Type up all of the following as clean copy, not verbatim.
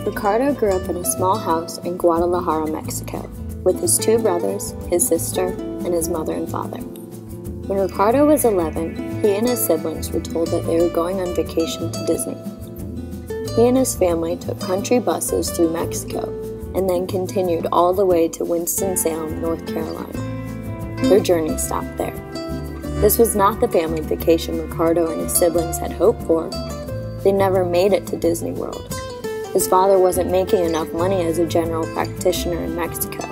Ricardo grew up in a small house in Guadalajara, Mexico, with his two brothers, his sister, and his mother and father. When Ricardo was 11, he and his siblings were told that they were going on vacation to Disney. He and his family took country buses through Mexico and then continued all the way to Winston-Salem, North Carolina. Their journey stopped there. This was not the family vacation Ricardo and his siblings had hoped for. They never made it to Disney World. His father wasn't making enough money as a general practitioner in Mexico,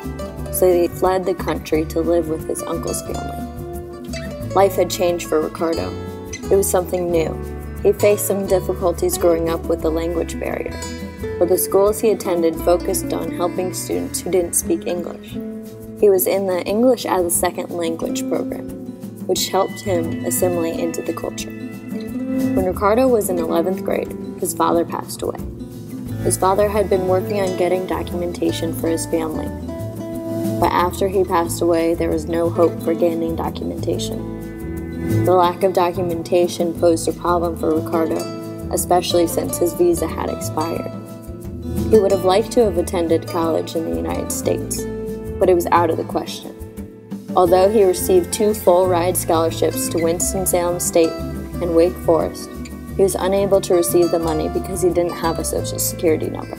so he fled the country to live with his uncle's family. Life had changed for Ricardo. It was something new. He faced some difficulties growing up with the language barrier, but the schools he attended focused on helping students who didn't speak English. He was in the English as a Second Language program, which helped him assimilate into the culture. When Ricardo was in 11th grade, his father passed away. His father had been working on getting documentation for his family, but after he passed away, there was no hope for gaining documentation. The lack of documentation posed a problem for Ricardo, especially since his visa had expired. He would have liked to have attended college in the United States, but it was out of the question. Although he received 2 full-ride scholarships to Winston-Salem State and Wake Forest, he was unable to receive the money because he didn't have a social security number.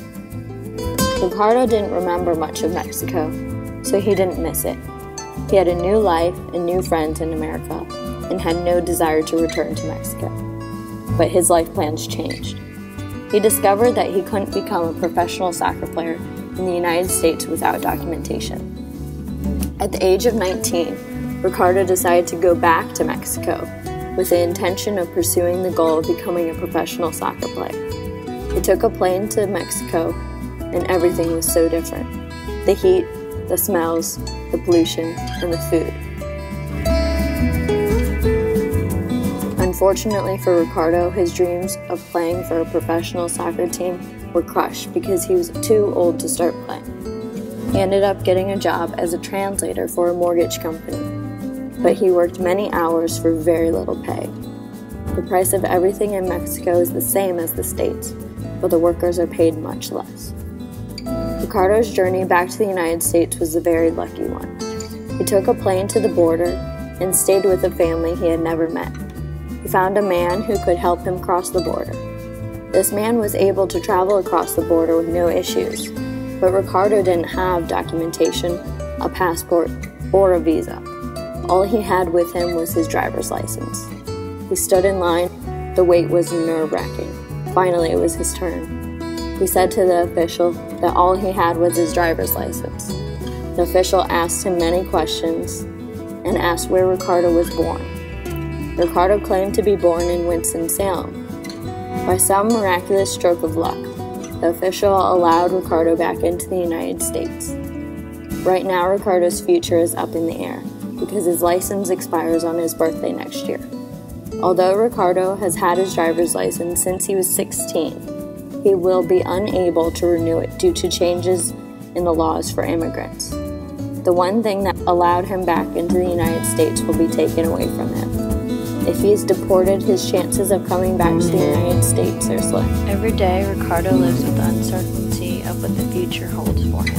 Ricardo didn't remember much of Mexico, so he didn't miss it. He had a new life and new friends in America and had no desire to return to Mexico. But his life plans changed. He discovered that he couldn't become a professional soccer player in the United States without documentation. At the age of 19, Ricardo decided to go back to Mexico with the intention of pursuing the goal of becoming a professional soccer player. He took a plane to Mexico, and everything was so different. The heat, the smells, the pollution, and the food. Unfortunately for Ricardo, his dreams of playing for a professional soccer team were crushed because he was too old to start playing. He ended up getting a job as a translator for a mortgage company, but he worked many hours for very little pay. The price of everything in Mexico is the same as the States, but the workers are paid much less. Ricardo's journey back to the United States was a very lucky one. He took a plane to the border and stayed with a family he had never met. He found a man who could help him cross the border. This man was able to travel across the border with no issues, but Ricardo didn't have documentation, a passport, or a visa. All he had with him was his driver's license. He stood in line. The wait was nerve-wracking. Finally, it was his turn. He said to the official that all he had was his driver's license. The official asked him many questions and asked where Ricardo was born. Ricardo claimed to be born in Winston-Salem. By some miraculous stroke of luck, the official allowed Ricardo back into the United States. Right now, Ricardo's future is up in the air because his license expires on his birthday next year. Although Ricardo has had his driver's license since he was 16, he will be unable to renew it due to changes in the laws for immigrants. The one thing that allowed him back into the United States will be taken away from him. If he is deported, his chances of coming back to the United States are slim. Every day, Ricardo lives with the uncertainty of what the future holds for him.